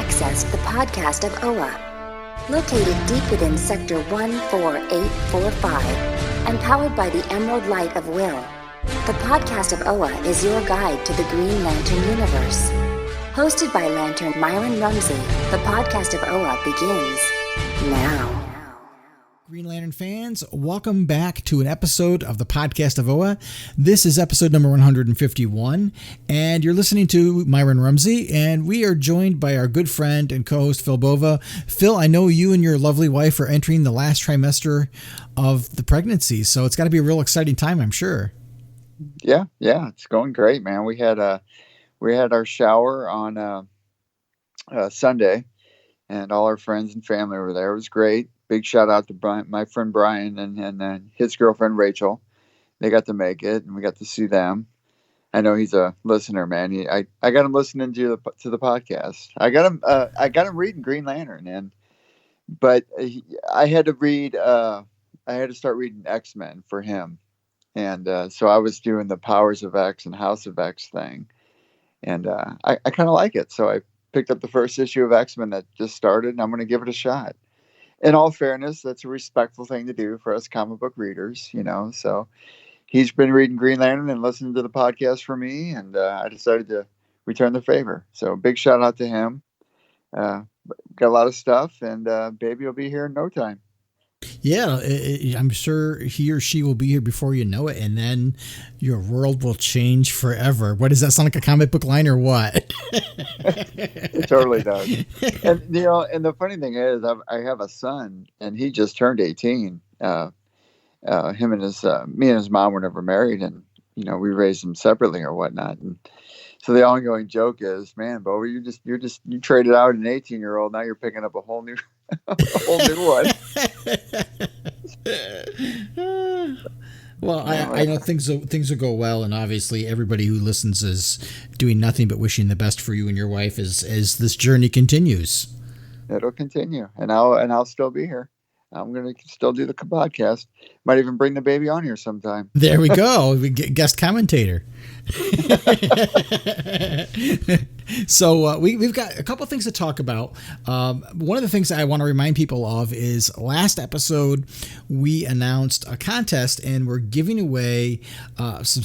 access the podcast of OA. Located deep within Sector 14845 and powered by the Emerald Light of Will, the podcast of OA is your guide to the Green Lantern universe. Hosted by Lantern Myron Rumsey, the podcast of OA begins now. Green Lantern fans, welcome back to an episode of the Podcast of OA. This is episode number 151, and you're listening to Myron Rumsey, and we are joined by our good friend and co-host Phil Bova. Phil, I know you and your lovely wife are entering the last trimester of the pregnancy, so it's got to be a real exciting time, I'm sure. Yeah, it's going great, man. We had our shower on Sunday, and all our friends and family were there. It was great. Big shout out to Brian, my friend Brian, and his girlfriend Rachel. They got to make it, and we got to see them. I know he's a listener, man. I got him listening to the podcast. I got him reading Green Lantern, but I had to start reading X-Men for him, and so I was doing the Powers of X and House of X thing, and I kind of like it. So I picked up the first issue of X-Men that just started, and I'm going to give it a shot. In all fairness, that's a respectful thing to do for us comic book readers, so he's been reading Green Lantern and listening to the podcast for me, and I decided to return the favor. So big shout out to him. Got a lot of stuff, and baby will be here in no time. Yeah, I'm sure he or she will be here before you know it, and then your world will change forever. What does that sound like, a comic book line or what? It totally does. And and the funny thing is, I have a son, and he just turned 18. Me and his mom were never married, and we raised him separately or whatnot. And so the ongoing joke is, man, Bo, you traded out an 18-year-old. Now you're picking up a whole new one. Well, I know things will go well, and obviously everybody who listens is doing nothing but wishing the best for you and your wife as this journey continues. It'll continue, and I'll still be here. I'm going to still do the podcast. Might even bring the baby on here sometime. There we go. We get guest commentator. So we've got a couple things to talk about. One of the things I want to remind people of is last episode we announced a contest, and we're giving away some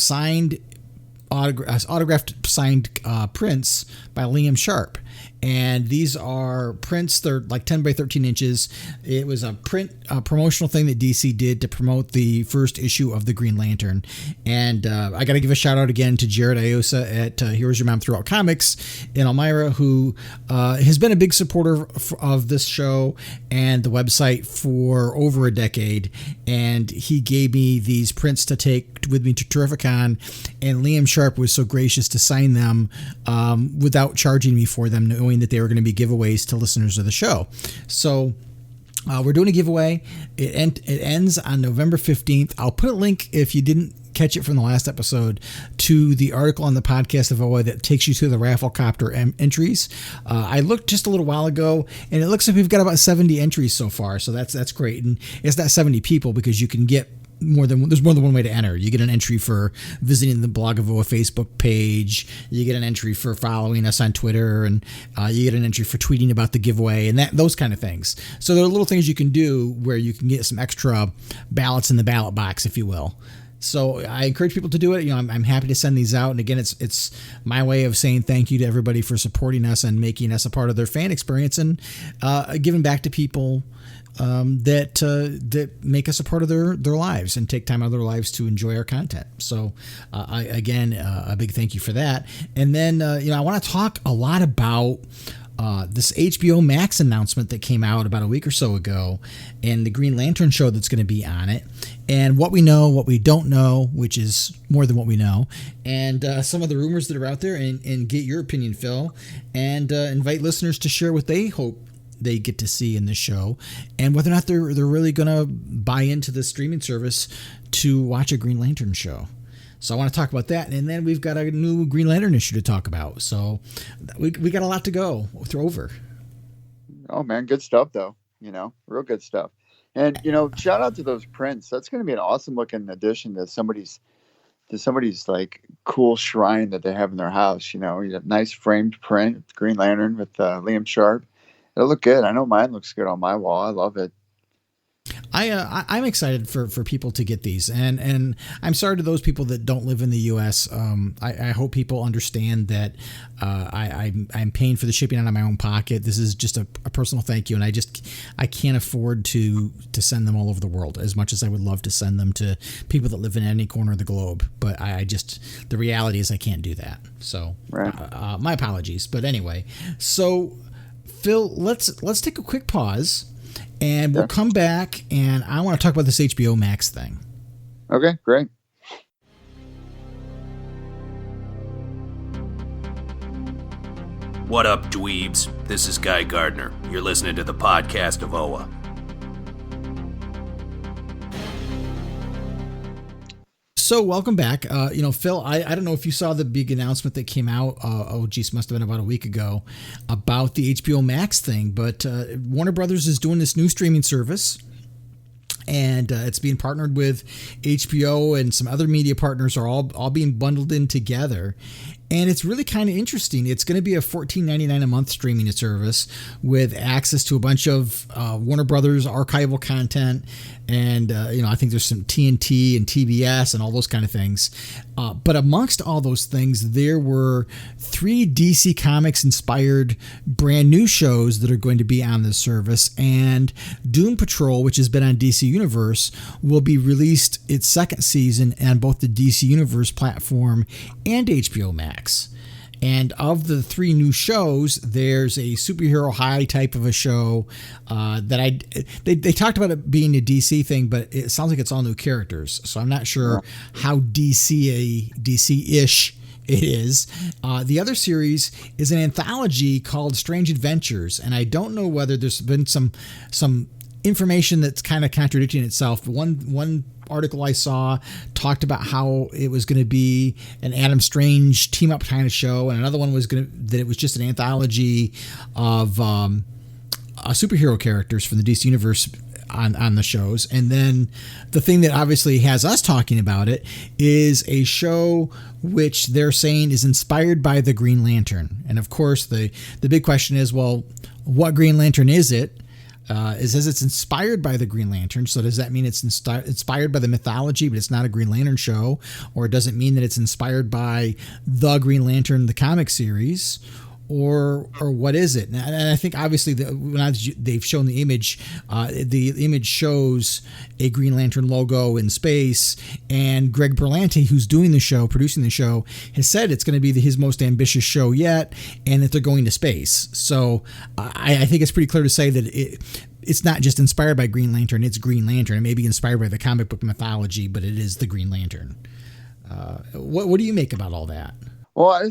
autographed signed prints by Liam Sharp. And these are prints. They're like 10 by 13 inches. It was a promotional thing that DC did to promote the first issue of the Green Lantern. And I got to give a shout out again to Jared Iosa at Here's Your Mom Throughout Comics in Elmira, who has been a big supporter of this show and the website for over a decade. And he gave me these prints to take with me to Terrificon. And Liam Sharp was so gracious to sign them without charging me for them, knowing that they were going to be giveaways to listeners of the show. So we're doing a giveaway. It ends on November 15th. I'll put a link, if you didn't catch it from the last episode, to the article on the Podcast of OA that takes you to the Rafflecopter entries. I looked just a little while ago, and it looks like we've got about 70 entries so far. So that's great. And it's not 70 people, because you can get there's more than one way to enter. You get an entry for visiting the Blog of OA Facebook page. You get an entry for following us on Twitter, and you get an entry for tweeting about the giveaway and those kind of things. So there are little things you can do where you can get some extra ballots in the ballot box, if you will. So I encourage people to do it. I'm happy to send these out. And again, it's my way of saying thank you to everybody for supporting us and making us a part of their fan experience, and giving back to people that make us a part of their lives and take time out of their lives to enjoy our content. So a big thank you for that. And then I want to talk a lot about this HBO Max announcement that came out about a week or so ago, and the Green Lantern show that's going to be on it, and what we know, what we don't know, which is more than what we know, and some of the rumors that are out there, and get your opinion, Phil, and invite listeners to share what they hope they get to see in the show, and whether or not they're really going to buy into the streaming service to watch a Green Lantern show. So I want to talk about that, and then we've got a new Green Lantern issue to talk about. So we got a lot to go through over. Oh man, good stuff though. Real good stuff. And shout out to those prints. That's going to be an awesome looking addition to somebody's somebody's like cool shrine that they have in their house. You know, you have nice framed print, Green Lantern with Liam Sharp. It'll look good. I know mine looks good on my wall. I love it. I'm excited for people to get these, and I'm sorry to those people that don't live in the U.S. I hope people understand that I'm paying for the shipping out of my own pocket. This is just a personal thank you, and I can't afford to send them all over the world as much as I would love to send them to people that live in any corner of the globe. But the reality is I can't do that. So right. My apologies. But anyway, so Phil, let's take a quick pause. And we'll come back, and I want to talk about this HBO Max thing. Okay, great. What up, dweebs? This is Guy Gardner. You're listening to the Podcast of OA. So welcome back. Phil, I don't know if you saw the big announcement that came out. Must have been about a week ago about the HBO Max thing. But Warner Brothers is doing this new streaming service, and it's being partnered with HBO, and some other media partners are all being bundled in together. And it's really kind of interesting. It's going to be a $14.99 a month streaming service with access to a bunch of Warner Brothers archival content. And, I think there's some TNT and TBS and all those kind of things. But amongst all those things, there were 3 DC Comics inspired brand new shows that are going to be on this service. And Doom Patrol, which has been on DC Universe, will be released its second season on both the DC Universe platform and HBO Max. And of the 3 new shows, there's a superhero high type of a show that they talked about it being a DC thing, but it sounds like it's all new characters. So I'm not sure how DC-ish it is. The other series is an anthology called Strange Adventures, and I don't know whether there's been some information that's kind of contradicting itself. But one article I saw talked about how it was going to be an Adam Strange team up kind of show, and another one was that it was just an anthology of superhero characters from the DC Universe on the shows. And then the thing that obviously has us talking about it is a show which they're saying is inspired by the Green Lantern. And of course, the big question is, well, what Green Lantern is it? It says it's inspired by the Green Lantern. So does that mean it's inspired by the mythology, but it's not a Green Lantern show? Or does it mean that it's inspired by the Green Lantern, the comic series? Or what is it? And I think obviously when they've shown the image shows a Green Lantern logo in space, and Greg Berlanti, who's doing the show, producing the show, has said it's going to be his most ambitious show yet, and that they're going to space. So I think it's pretty clear to say that it's not just inspired by Green Lantern, it's Green Lantern. It may be inspired by the comic book mythology, but it is the Green Lantern. What do you make about all that? Well,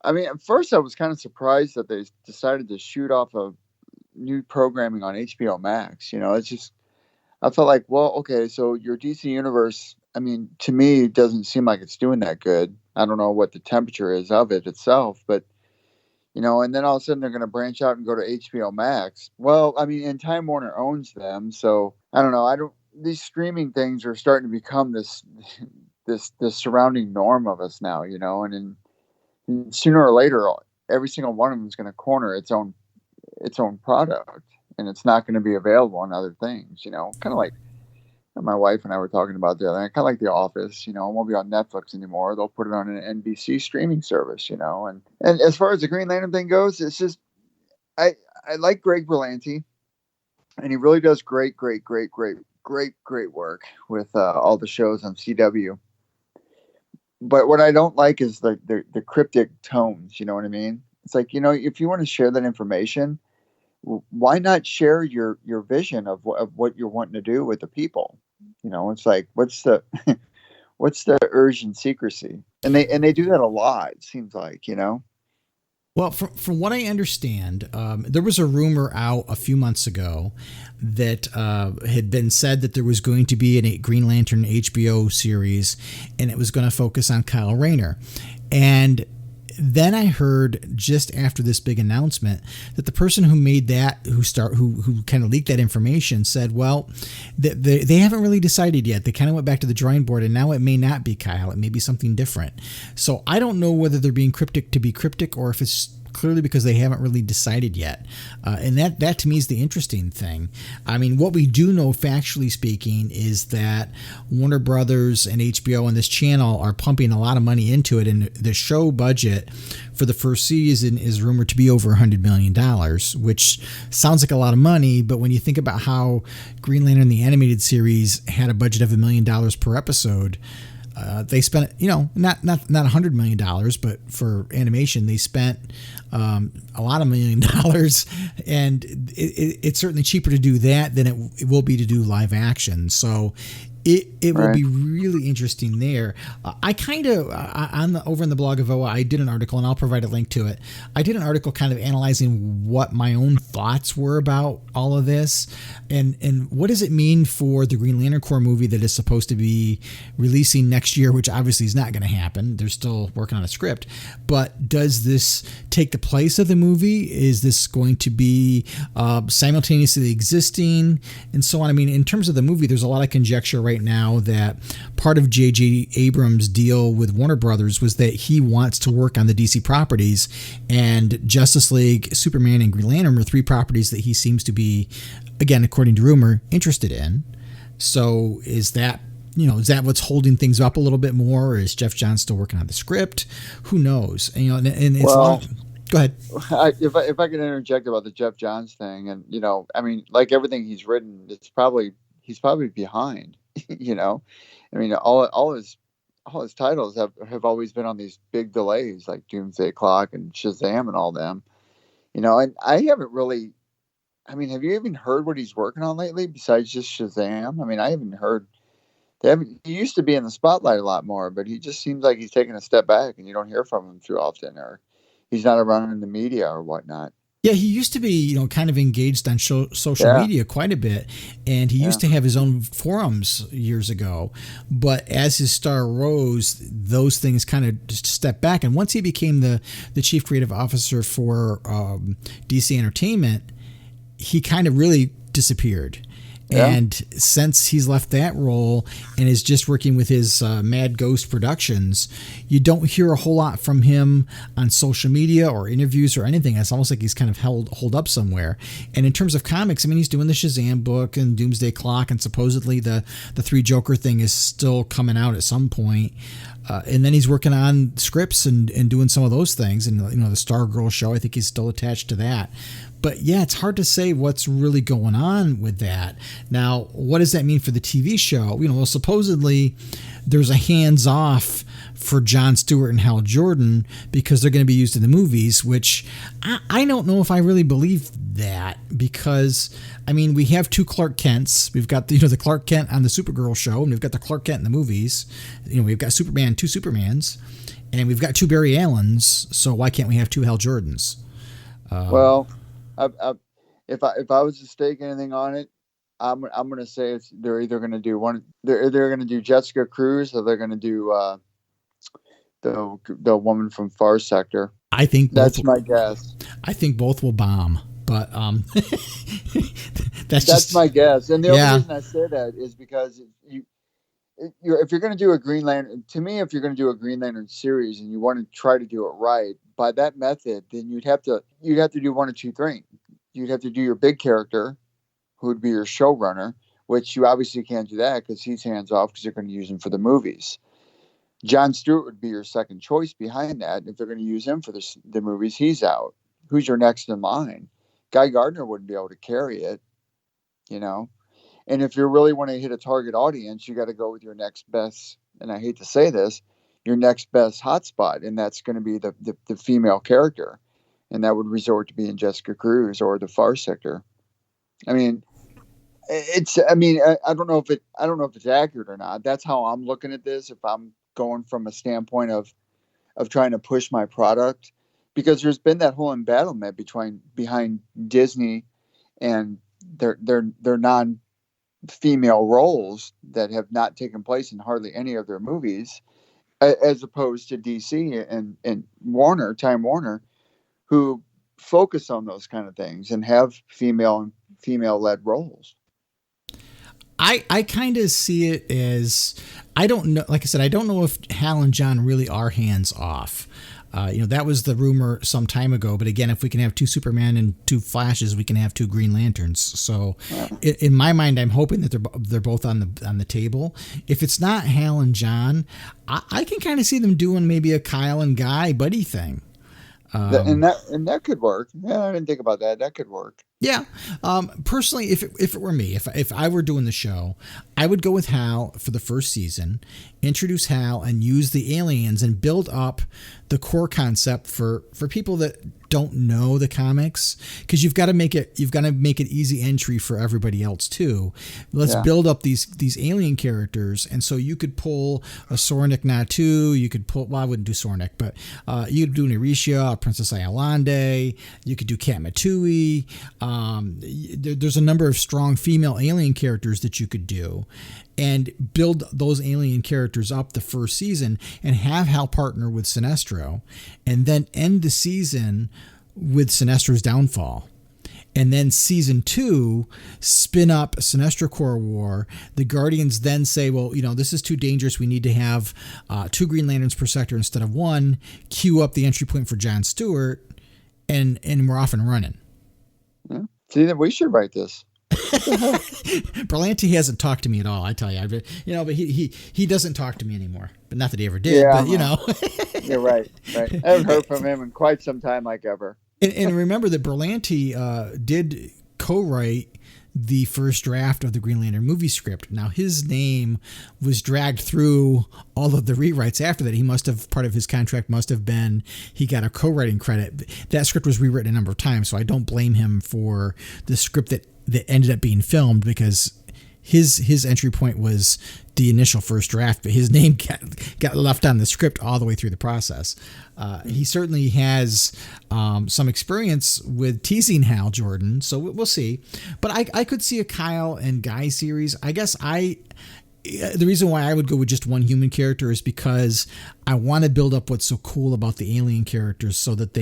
I mean, at first I was kind of surprised that they decided to shoot off of new programming on HBO Max. It's just, I felt like, well, okay, so your DC Universe, I mean, to me, it doesn't seem like it's doing that good. I don't know what the temperature is of it itself, but, and then all of a sudden they're going to branch out and go to HBO Max. Well, I mean, and Time Warner owns them, so I don't know. These streaming things are starting to become this surrounding norm of us now, and sooner or later, every single one of them is going to corner its own product, and it's not going to be available on other things. Kind of like my wife and I were talking about the other night, kind of like The Office. It won't be on Netflix anymore. They'll put it on an NBC streaming service. And as far as the Green Lantern thing goes, it's just I like Greg Berlanti, and he really does great work with all the shows on CW. But what I don't like is the cryptic tones. You know what I mean? It's like, if you want to share that information, why not share your vision of what you're wanting to do with the people? It's like, what's the urge and secrecy? And they do that a lot. It seems like, Well, from what I understand, there was a rumor out a few months ago that had been said that there was going to be a Green Lantern HBO series, and it was going to focus on Kyle Rayner. And then I heard just after this big announcement that the person who made that, who kind of leaked that information, said, well, they haven't really decided yet. They kind of went back to the drawing board, and now it may not be Kyle. It may be something different. So I don't know whether they're being cryptic to be cryptic, or if it's clearly because they haven't really decided yet. And that to me is the interesting thing. I mean, what we do know, factually speaking, is that Warner Brothers and HBO and this channel are pumping a lot of money into it. And the show budget for the first season is rumored to be over $100 million, which sounds like a lot of money. But when you think about how Green Lantern, the animated series, had a budget of $1 million per episode, they spent, not $100 million, but for animation, they spent a lot of $1 million, and it's certainly cheaper to do that than it will be to do live action. So it will be really interesting there. I kind of, over in the blog of OA, I did an article, and I'll provide a link to it. I did an article kind of analyzing what my own thoughts were about all of this, and what does it mean for the Green Lantern Corps movie that is supposed to be releasing next year, which obviously is not going to happen. They're still working on a script. But does this take the place of the movie? Is this going to be simultaneously existing, and so on? I mean, in terms of the movie, there's a lot of conjecture right now that part of J.J. Abrams' deal with Warner Brothers was that he wants to work on the DC properties, and Justice League, Superman, and Green Lantern are three properties that he seems to be, again, according to rumor, interested in. So is that what's holding things up a little bit more, or is Jeff Johns still working on the script? Who knows? And it's long. Go ahead. If I could interject about the Jeff Johns thing, and I mean, like everything he's written, he's probably behind. I mean, all his titles have always been on these big delays, like Doomsday Clock and Shazam and all them. And I haven't really. I mean, have you even heard what he's working on lately besides just Shazam? I mean, I haven't heard. He used to be in the spotlight a lot more, but he just seems like he's taking a step back, and you don't hear from him too often, or he's not around in the media or whatnot. Yeah, he used to be, kind of engaged on social media quite a bit, and he used to have his own forums years ago. But as his star rose, those things kind of just stepped back. And once he became the chief creative officer for DC Entertainment, he kind of really disappeared. Yeah. And since he's left that role and is just working with his Mad Ghost Productions, you don't hear a whole lot from him on social media or interviews or anything. It's almost like he's kind of holed up somewhere. And in terms of comics, I mean, he's doing the Shazam book and Doomsday Clock, and supposedly the Three Joker thing is still coming out at some point. And then he's working on scripts and doing some of those things. And, the Stargirl show, I think he's still attached to that. But yeah, it's hard to say what's really going on with that. Now, what does that mean for the TV show? Well, supposedly there's a hands-off for Jon Stewart and Hal Jordan because they're going to be used in the movies, which I don't know if I really believe that, because, I mean, we have two Clark Kents. We've got the Clark Kent on the Supergirl show, and we've got the Clark Kent in the movies. We've got Superman, two Supermans, and we've got two Barry Allens, so why can't we have two Hal Jordans? Well, if I was to stake anything on it, I'm going to say they're either going to do one. They're going to do Jessica Cruz, or they're going to do the woman from Far Sector. I think that's my guess. I think both will bomb, but that's my guess. And the only reason I say that is because if you're going to do a Green Lantern, to me, if you're going to do a Green Lantern series and you want to try to do it right by that method, then you'd have to do one of two things. You'd have to do your big character, who would be your showrunner, which you obviously can't do that because he's hands off because you're going to use him for the movies. Jon Stewart would be your second choice behind that. If they're going to use him for the movies, he's out. Who's your next in line? Guy Gardner wouldn't be able to carry it, And if you really want to hit a target audience, you got to go with your next best, and I hate to say this, your next best hotspot, and that's going to be the female character. And that would resort to being Jessica Cruz or the Far Sector. I mean, I don't know if it's accurate or not. That's how I'm looking at this. If I'm going from a standpoint of trying to push my product, because there's been that whole embattlement behind Disney and their non-female roles that have not taken place in hardly any of their movies. as opposed to DC and Time Warner, who focus on those kind of things and have female-led roles. I kind of see it as, I don't know, like I said, I don't know if Hal and John really are hands off. That was the rumor some time ago. But again, if we can have 2 Superman and 2 Flashes, we can have 2 Green Lanterns. So in my mind, I'm hoping that they're both on the table. If it's not Hal and John, I can kind of see them doing maybe a Kyle and Guy buddy thing. And that could work. Yeah, I didn't think about that. That could work. Yeah. Personally, if it were me, if I were doing the show, I would go with Hal for the first season, introduce Hal and use the aliens and build up the core concept for people that don't know the comics, because you've got to make it easy entry for everybody else too. Let's build up these alien characters. And so you could pull a Sornik Natu, you could pull, well, I wouldn't do Sornik, but you could do an Erisha, Princess Ayalande, you could do Katmatui. There's a number of strong female alien characters that you could do, and build those alien characters up the first season and have Hal partner with Sinestro, and then end the season with Sinestro's downfall. And then season 2, spin up Sinestro Corps War. The Guardians then say, well, this is too dangerous. We need to have 2 Green Lanterns per sector instead of 1. Cue up the entry point for John Stewart, and we're off and running. Yeah. See, that we should write this. Berlanti hasn't talked to me at all. I tell you, but he doesn't talk to me anymore. But not that he ever did. Yeah, but you're right. I haven't heard from him in quite some time, like ever. And remember that Berlanti did co-write the first draft of the Green Lantern movie script. Now, his name was dragged through all of the rewrites after that. Part of his contract must have been he got a co-writing credit. That script was rewritten a number of times, so I don't blame him for the script that ended up being filmed, because his entry point was the initial first draft, but his name got left on the script all the way through the process. He certainly has some experience with teasing Hal Jordan, so we'll see. But I could see a Kyle and Guy series. I guess the reason why I would go with just one human character is because I want to build up what's so cool about the alien characters, so that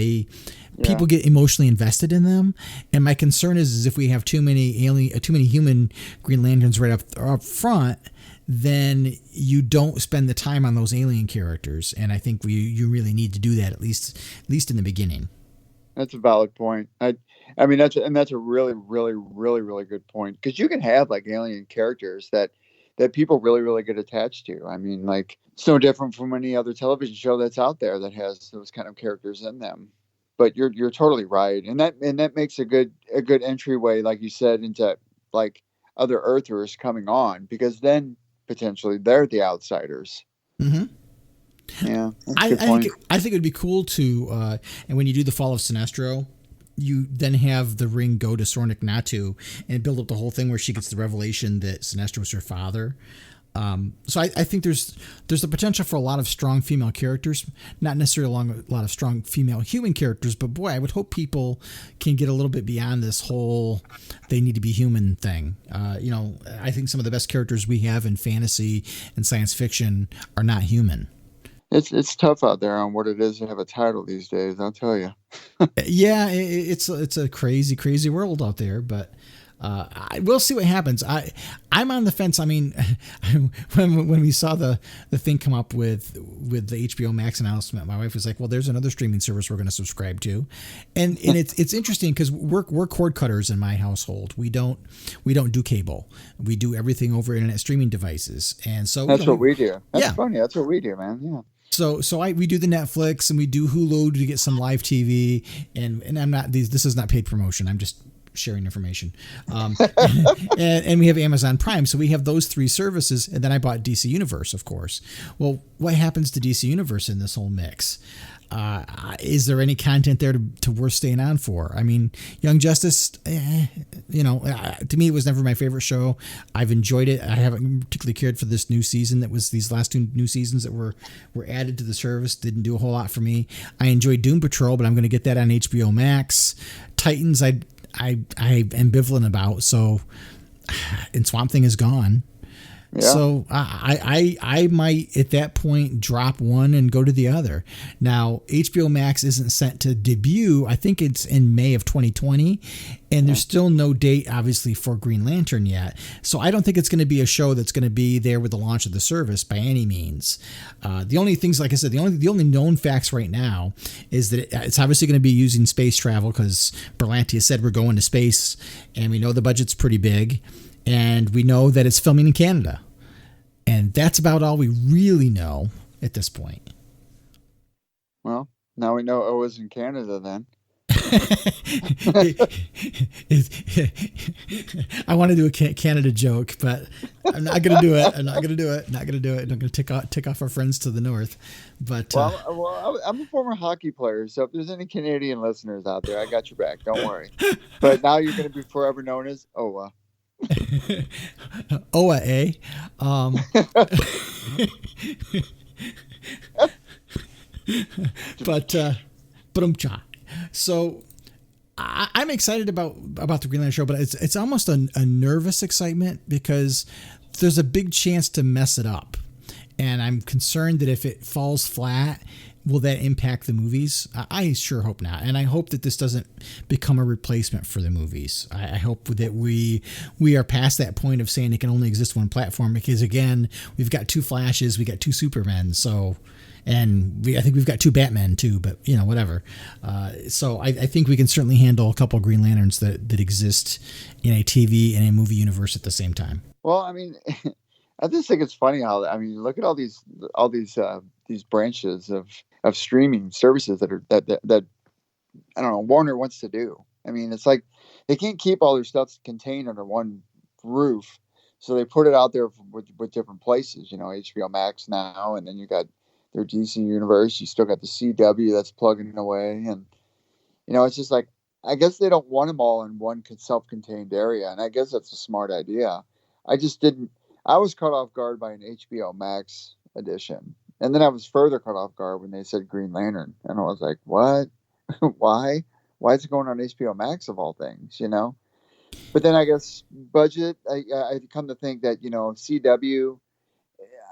people get emotionally invested in them. And my concern is if we have too many human Green Lanterns right up front, then you don't spend the time on those alien characters. And I think you really need to do that at least in the beginning. That's a valid point. I mean that's a really, really, really, really good point, because you can have like alien characters that people really, really get attached to. I mean, like, it's no different from any other television show that's out there that has those kind of characters in them. But you're totally right, and that makes a good entryway, like you said, into like other Earthers coming on, because then potentially they're the outsiders. Mm-hmm. Yeah, I think it would be cool to, and when you do the Fall of Sinestro, you then have the ring go to Sornik Natu and build up the whole thing where she gets the revelation that Sinestro was her father. So I think there's the potential for a lot of strong female characters, not necessarily a lot of strong female human characters, but boy, I would hope people can get a little bit beyond this whole they need to be human thing. I think some of the best characters we have in fantasy and science fiction are not human. It's tough out there on what it is to have a title these days, I'll tell you. Yeah, it's a crazy, crazy world out there, but we'll see what happens. I'm on the fence. I mean, when we saw the thing come up with the HBO Max announcement, my wife was like, "Well, there's another streaming service we're going to subscribe to," and it's interesting because we're cord cutters in my household. We don't do cable. We do everything over internet streaming devices, and so that's what we do. That's funny. That's what we do, man. Yeah. So we do the Netflix and we do Hulu to get some live TV, and I'm not this is not paid promotion. I'm just sharing information. And we have Amazon Prime. So we have those 3 services. And then I bought DC Universe, of course. Well, what happens to DC Universe in this whole mix? Is there any content there to worth staying on for? I mean, Young Justice, to me, it was never my favorite show. I've enjoyed it. I haven't particularly cared for this new season. That was these last 2 new seasons that were added to the service. Didn't do a whole lot for me. I enjoyed Doom Patrol, but I'm going to get that on HBO Max. Titans, I'm ambivalent about. So, and Swamp Thing is gone. Yeah. So I might at that point drop one and go to the other. Now, HBO Max isn't set to debut. I think it's in May of 2020, and there's still no date, obviously, for Green Lantern yet. So I don't think it's going to be a show that's going to be there with the launch of the service by any means. The only things, like I said, the only known facts right now is that it's obviously going to be using space travel because Berlanti has said we're going to space, and we know the budget's pretty big. And we know that it's filming in Canada. And that's about all we really know at this point. Well, now we know Oa's in Canada then. I want to do a Canada joke, but I'm not going to do it. I'm not going to do it. I'm going to tick off our friends to the north. But well, I'm a former hockey player, so if there's any Canadian listeners out there, I got your back. Don't worry. But now you're going to be forever known as Oa. Oa, eh? So I'm excited about the Green Lantern show, but it's almost a nervous excitement because there's a big chance to mess it up, and I'm concerned that if it falls flat, will that impact the movies? I sure hope not. And I hope that this doesn't become a replacement for the movies. I hope that we are past that point of saying it can only exist one platform, because again, we've got 2 Flashes, we got 2 Supermen, and I think we've got 2 Batmen too, but whatever. So I think we can certainly handle a couple of Green Lanterns that exist in a TV and a movie universe at the same time. Well, I mean, I just think it's funny how, look at all these branches of streaming services that I don't know, Warner wants to do. It's like they can't keep all their stuff contained under one roof, so they put it out there with different places. HBO Max now, and then you got their DC universe. You still got the CW that's plugging away, and it's just like, I guess they don't want them all in one self-contained area, and I guess that's a smart idea. I was caught off guard by an HBO Max edition. And then I was further caught off guard when they said Green Lantern. And I was like, what? Why? Why is it going on HBO Max of all things, But then I guess budget, I come to think that, CW,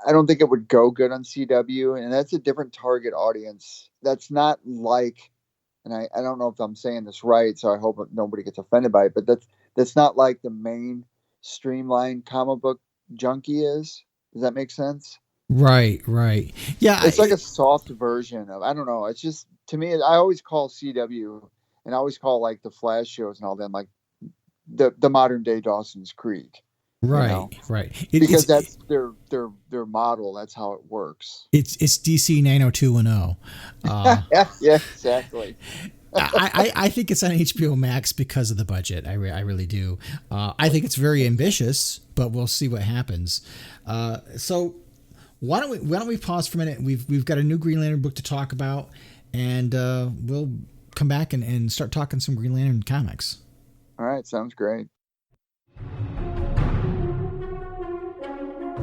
I don't think it would go good on CW. And that's a different target audience. That's not like, and I don't know if I'm saying this right, so I hope nobody gets offended by it, but that's not like the main streamlined comic book junkie is. Does that make sense? Right. Yeah. It's like a soft version of, I don't know. It's just, to me, I always call CW, and I always call like the Flash shows and all them like the modern day Dawson's Creek. Right. Because that's their model. That's how it works. It's DC 90210. Yeah, exactly. I think it's on HBO Max because of the budget. I really do. I think it's very ambitious, but we'll see what happens. So why don't we pause for a minute? We've got a new Green Lantern book to talk about, and we'll come back and start talking some Green Lantern comics. All right, sounds great.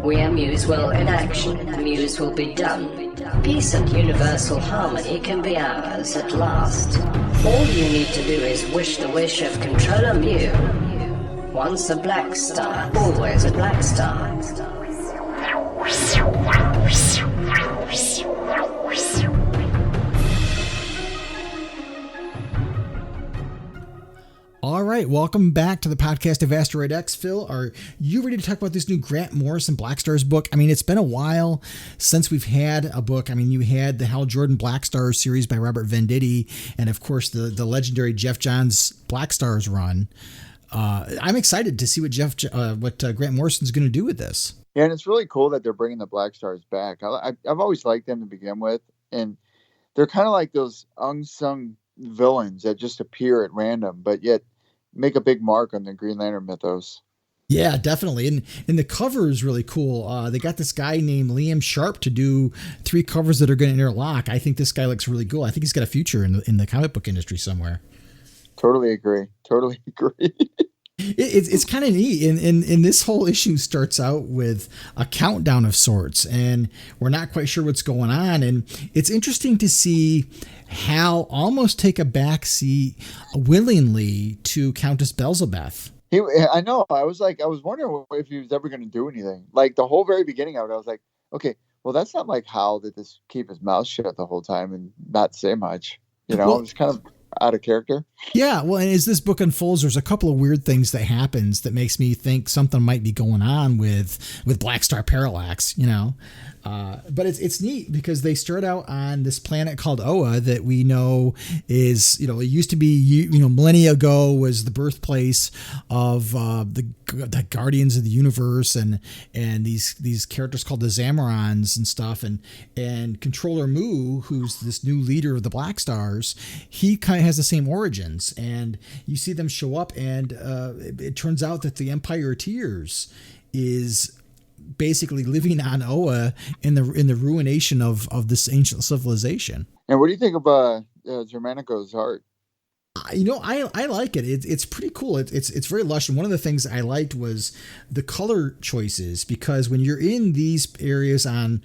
Where Muse will in action, Muse will be done. Peace and universal harmony can be ours at last. All you need to do is wish the wish of Controller Mew. Once a Black Star, always a Black Star. All right, welcome back to the podcast of Asteroid X. Phil, are you ready to talk about this new Grant Morrison Blackstars book? It's been a while since we've had a book. You had the Hal Jordan Blackstars series by Robert Venditti, and of course the legendary Jeff Johns Blackstars run. I'm excited to see what Grant Morrison's going to do with this. Yeah, and it's really cool that they're bringing the Blackstars back. I've always liked them to begin with, and they're kind of like those unsung villains that just appear at random, but yet make a big mark on the Green Lantern mythos. Yeah, definitely. And the cover is really cool. They got this guy named Liam Sharp to do 3 covers that are going to interlock. I think this guy looks really cool. I think he's got a future in the comic book industry somewhere. Totally agree. It's kind of neat. And this whole issue starts out with a countdown of sorts, and we're not quite sure what's going on. And it's interesting to see Hal almost take a backseat willingly to Countess Belzebeth. I know. I was wondering if he was ever going to do anything. Like the whole very beginning of it, I was like, okay, well, that's not like Hal that just keep his mouth shut the whole time and not say much. Well, it was kind of out of character. Yeah, well, and as this book unfolds, there's a couple of weird things that happens that makes me think something might be going on with Black Star Parallax, but it's neat because they start out on this planet called Oa that we know is, it used to be, millennia ago was the birthplace of the Guardians of the Universe and these characters called the Xamarons and stuff, and Controller Mu, who's this new leader of the Black Stars, he kind of has the same origins, and you see them show up, and it turns out that the Empire of Tears is basically living on Oa in the ruination of this ancient civilization. And what do you think of Xermanico's art? I like it. It's pretty cool. It's very lush. And one of the things I liked was the color choices, because when you're in these areas on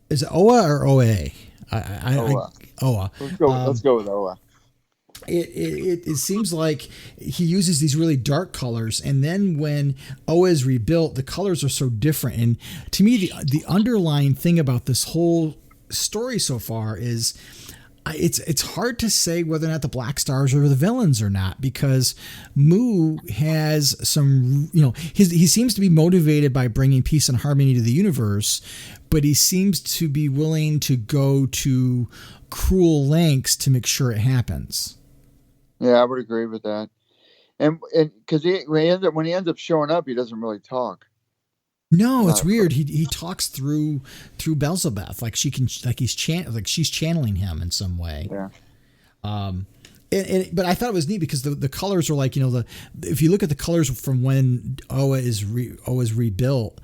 is it Oa or OA? Oa. Oa. Let's go with Oa. It seems like he uses these really dark colors, and then when Oa is rebuilt, the colors are so different. And to me, the underlying thing about this whole story so far is it's hard to say whether or not the Black Stars are the villains or not, because Mu has some, he seems to be motivated by bringing peace and harmony to the universe, but he seems to be willing to go to cruel lengths to make sure it happens. Yeah, I would agree with that. And because when he ends up showing up, he doesn't really talk. No, it's weird. He talks through Belzebeth, like she's channeling him in some way. Yeah. But I thought it was neat because the colors are like, if you look at the colors from when Oa is rebuilt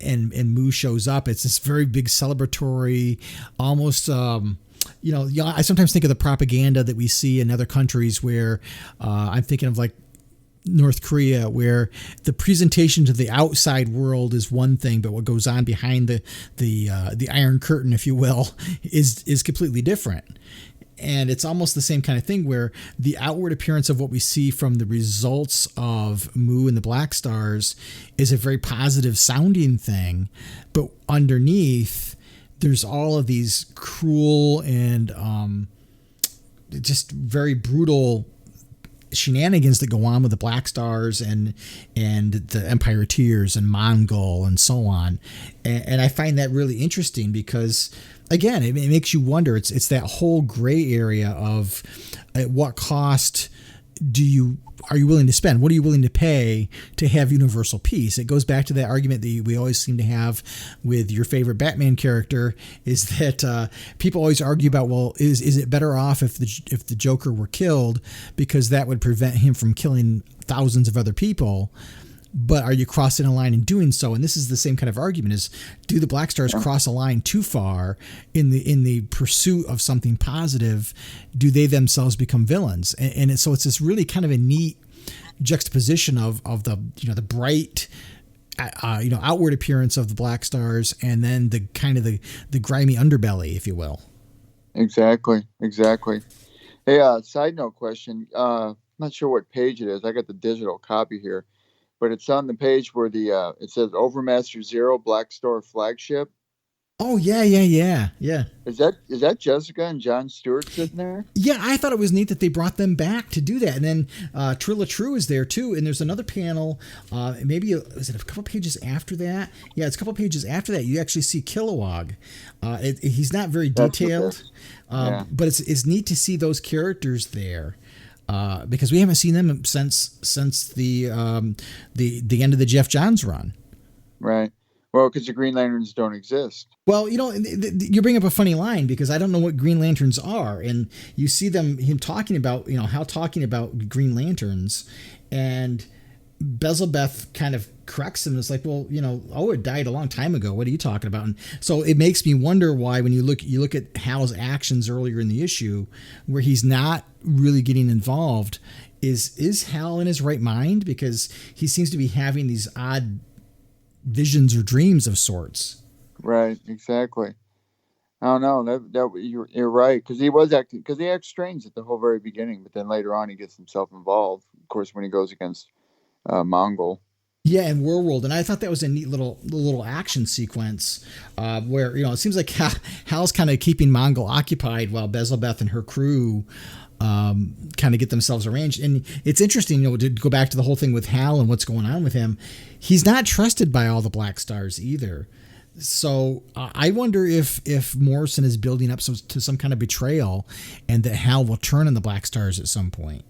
and Mu shows up, it's this very big celebratory, almost. I sometimes think of the propaganda that we see in other countries where I'm thinking of like North Korea, where the presentation to the outside world is one thing, but what goes on behind the Iron Curtain, if you will, is completely different. And it's almost the same kind of thing where the outward appearance of what we see from the results of Mu and the Black Stars is a very positive sounding thing, but underneath there's all of these cruel and just very brutal shenanigans that go on with the Black Stars and the Empire of Tears and Mongol and so on. And I find that really interesting because, again, it makes you wonder. It's that whole gray area of at what cost are you willing to spend? What are you willing to pay to have universal peace? It goes back to that argument that we always seem to have with your favorite Batman character, is that people always argue about, well, is it better off if the Joker were killed because that would prevent him from killing thousands of other people? But are you crossing a line in doing so? And this is the same kind of argument: is do the Black Stars cross a line too far in the pursuit of something positive? Do they themselves become villains? And so it's this really kind of a neat juxtaposition of the the bright outward appearance of the Black Stars, and then the kind of the grimy underbelly, if you will. Exactly. Hey, side note question. I'm not sure what page it is. I got the digital copy here. But it's on the page where it says Overmaster Zero Black Star Flagship. Oh, yeah. Is that Jessica and John Stewart sitting there? Yeah, I thought it was neat that they brought them back to do that. And then Trilla True is there too. And there's another panel. Is it a couple pages after that? Yeah, it's a couple pages after that. You actually see Kilowog. He's not very detailed, but it's neat to see those characters there. Because we haven't seen them since the end of the Jeff Johns run. Right. Well, because the Green Lanterns don't exist. Well, you bring up a funny line, because I don't know what Green Lanterns are, and you see him talking about Hal talking about Green Lanterns, and Belzebeth kind of corrects him. It's like, well, it died a long time ago. What are you talking about? And so it makes me wonder why, when you look at Hal's actions earlier in the issue, where he's not really getting involved, is Hal in his right mind? Because he seems to be having these odd visions or dreams of sorts. Right. Exactly. I don't know. You're right, because he acts strange at the whole very beginning, but then later on he gets himself involved. Of course, when he goes against Mongol. Yeah, and Warworld, and I thought that was a neat little action sequence where it seems like Hal's kind of keeping Mongol occupied while Bezelbeth and her crew kind of get themselves arranged. And it's interesting, to go back to the whole thing with Hal and what's going on with him. He's not trusted by all the Blackstars either. So I wonder if Morrison is building up to some kind of betrayal, and that Hal will turn on the Blackstars at some point.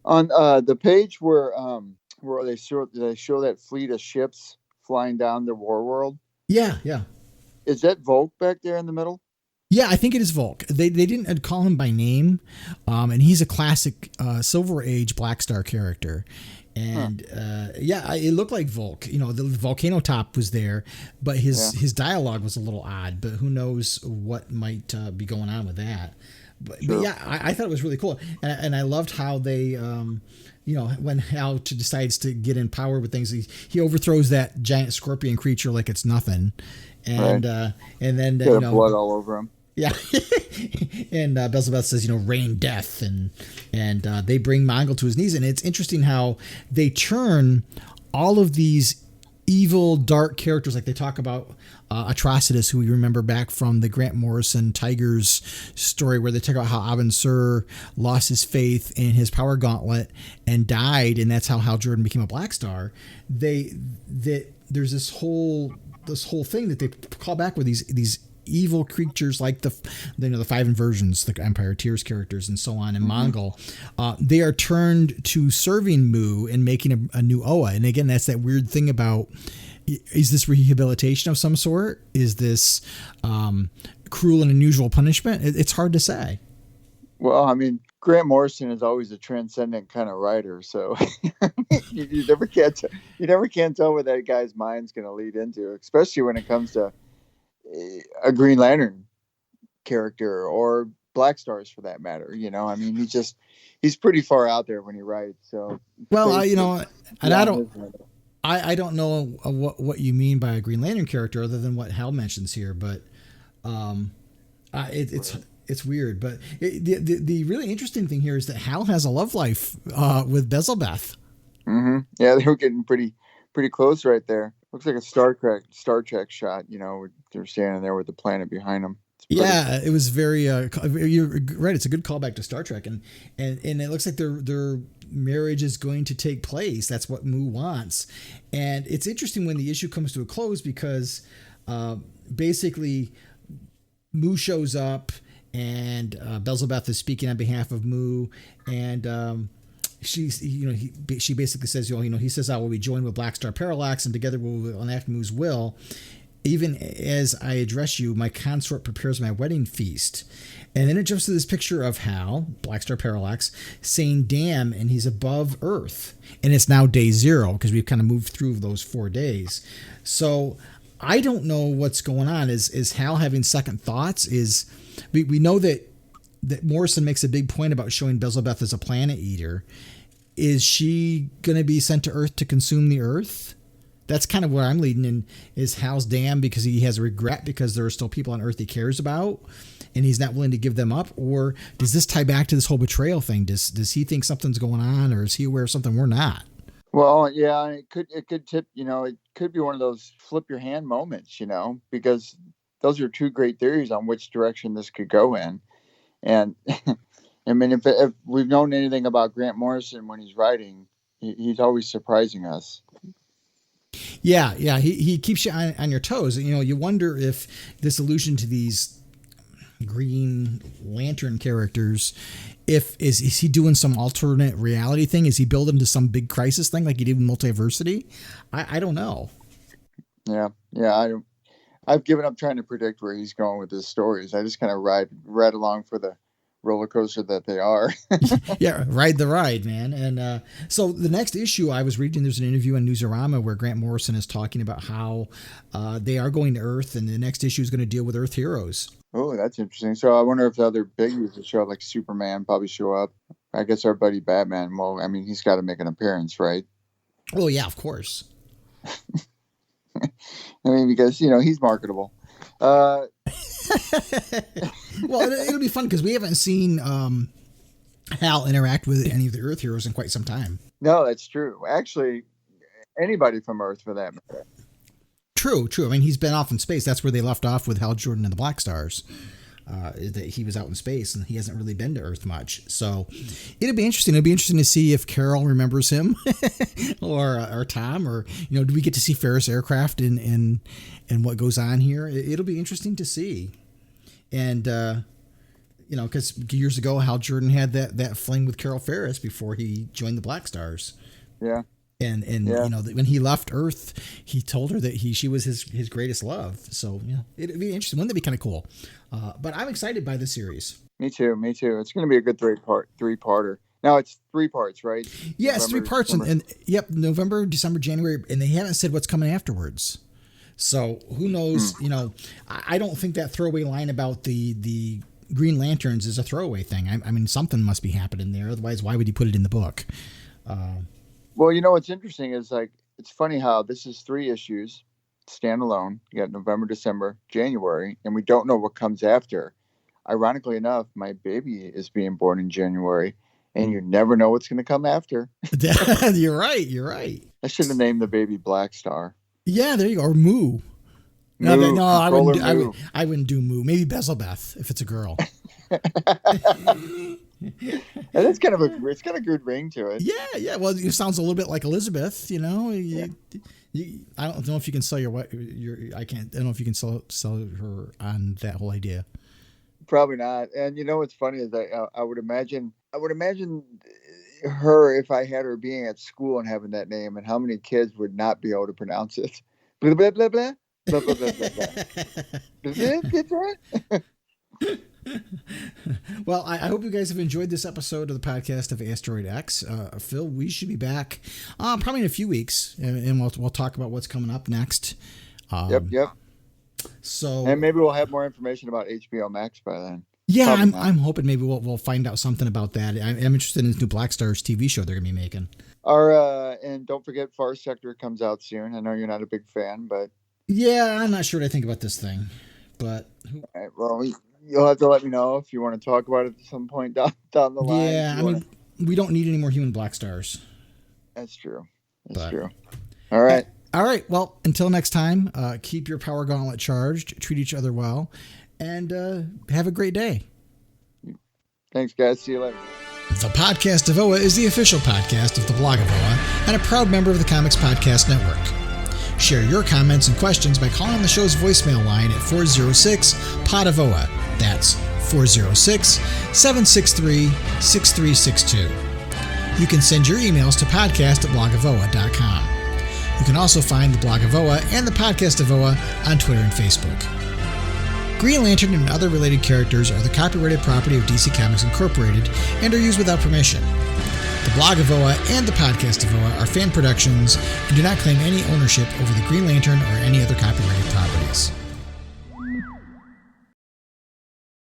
On the page where they show that fleet of ships flying down the Warworld. Yeah. Is that Volk back there in the middle? Yeah, I think it is Volk. They didn't call him by name, and he's a classic Silver Age Blackstar character. And it looked like Volk. The volcano top was there, but his dialogue was a little odd. But who knows what might be going on with that. But yeah, I thought it was really cool, and I loved how they, when Hal decides to get in power with things, he overthrows that giant scorpion creature like it's nothing, and and then blood all over him. Yeah, and Bezelbeth says, rain death, and they bring Mongol to his knees, and it's interesting how they turn all of these evil, dark characters, like they talk about Atrocitus, who we remember back from the Grant Morrison Tigers story, where they talk about how Abin Sur lost his faith in his power gauntlet and died, and that's how Hal Jordan became a Blackstar. There's this whole thing that they call back with these evil creatures like the five inversions, the Empire Tears characters, and so on, and Mongol. They are turned to serving Mu and making a new Oa. And again, that's that weird thing about, is this rehabilitation of some sort? Is this cruel and unusual punishment? It's hard to say. Well, I mean, Grant Morrison is always a transcendent kind of writer, so you never can tell where that guy's mind's going to lead into, especially when it comes to a Green Lantern character or Blackstars for that matter. I mean, he's pretty far out there when he writes. So, well, and I don't know what you mean by a Green Lantern character other than what Hal mentions here, but it's weird. But the really interesting thing here is that Hal has a love life with Bezelbeth. Mm-hmm. Yeah, they were getting pretty close right there. Looks like a Star Trek shot. They're standing there with the planet behind them. Yeah, it was very. You're right. It's a good callback to Star Trek, and it looks like their marriage is going to take place. That's what Mu wants, and it's interesting when the issue comes to a close because basically Mu shows up and Bezelbeth is speaking on behalf of Mu, and she basically says, he says, I will be joined with Blackstar Parallax, and together we will enact Mu's will. Even as I address you, my consort prepares my wedding feast. And then it jumps to this picture of Hal, Blackstar Parallax, saying damn, and he's above Earth. And it's now day 0 because we've kind of moved through those 4 days. So I don't know what's going on. Is Hal having second thoughts? We know that Morrison makes a big point about showing Bezelbeth as a planet eater. Is she going to be sent to Earth to consume the Earth? That's kind of where I'm leading. And is Hal's damn because he has regret because there are still people on Earth he cares about and he's not willing to give them up? Or does this tie back to this whole betrayal thing? Does he think something's going on, or is he aware of something we're not? Well, yeah, it could tip, it could be one of those flip your hand moments, because those are two great theories on which direction this could go in. And I mean, if we've known anything about Grant Morrison when he's writing, he's always surprising us. Yeah. He keeps you on your toes. You wonder if this allusion to these Green Lantern characters, is he doing some alternate reality thing? Is he building to some big crisis thing like he did with Multiversity? I don't know. Yeah. I've given up trying to predict where he's going with his stories. I just kind of ride along for the roller coaster that they are. Yeah, ride the ride, man. And so the next issue I was reading, there's an interview on Newsarama where Grant Morrison is talking about how they are going to Earth, and the next issue is going to deal with Earth heroes. Oh, that's interesting. So I wonder if the other biggies that show up, like Superman, probably show up. I guess our buddy Batman, well, I mean, he's got to make an appearance, right? Oh, yeah, of course. I mean, because, he's marketable. Well, it'll be fun because we haven't seen Hal interact with any of the Earth heroes in quite some time. No, that's true. Actually, anybody from Earth for that matter. True. I mean, he's been off in space. That's where they left off with Hal Jordan and the Blackstars. That he was out in space and he hasn't really been to Earth much. So it'll be interesting. It'll be interesting to see if Carol remembers him or Tom, or, you know, do we get to see Ferris aircraft and what goes on here? It'll be interesting to see. And, you know, because years ago, Hal Jordan had that fling with Carol Ferris before he joined the Blackstars. Yeah. And you know, when he left Earth, he told her that she was his greatest love. So, you know, it'd be interesting. Wouldn't that be kind of cool? But I'm excited by the series. Me too. It's going to be a good three-parter. Now it's 3 parts, right? Yeah, it's 3 parts. And yep, November, December, January. And they haven't said what's coming afterwards. So who knows? You know, I don't think that throwaway line about the Green Lanterns is a throwaway thing. I mean, something must be happening there. Otherwise, why would he put it in the book? Well, you know, what's interesting is, like, it's funny how this is 3 issues, standalone. You got November, December, January, and we don't know what comes after. Ironically enough, my baby is being born in January, and you never know what's going to come after. You're right. I should have named the baby Black Star. Yeah, there you go. Or Moo. No, I wouldn't do Moo. Maybe Bezelbeth if it's a girl. And it's got a good ring to it. Yeah. Well, it sounds a little bit like Elizabeth. You know, I don't know if you can sell I don't know if you can sell her on that whole idea. Probably not. And you know what's funny is I would imagine her, if I had her being at school and having that name, and how many kids would not be able to pronounce it. Blah blah blah blah blah blah blah blah. Well, I hope you guys have enjoyed this episode of the podcast of Asteroid X. Phil, we should be back probably in a few weeks, and we'll talk about what's coming up next. Yep. So, and maybe we'll have more information about HBO Max by then. Yeah, I'm hoping maybe we'll find out something about that. I'm interested in this new Blackstars TV show they're going to be making. And don't forget Far Sector comes out soon. I know you're not a big fan, but yeah, I'm not sure what I think about this thing. But all right, well, you'll have to let me know if you want to talk about it at some point down the line. Yeah, I mean, we don't need any more human Blackstars. That's true. That's true. All right. All right. Well, until next time, keep your power gauntlet charged, treat each other well, and have a great day. Thanks, guys. See you later. The Podcast of OA is the official podcast of the blog of OA and a proud member of the Comics Podcast Network. Share your comments and questions by calling the show's voicemail line at 406-POD-OA. That's 406-763-6362. You can send your emails to podcast@blogofoa.com. You can also find the Blog of OA and the Podcast of OA on Twitter and Facebook. Green Lantern and other related characters are the copyrighted property of DC Comics Incorporated and are used without permission. The Blog of OA and the Podcast of OA are fan productions and do not claim any ownership over the Green Lantern or any other copyrighted properties.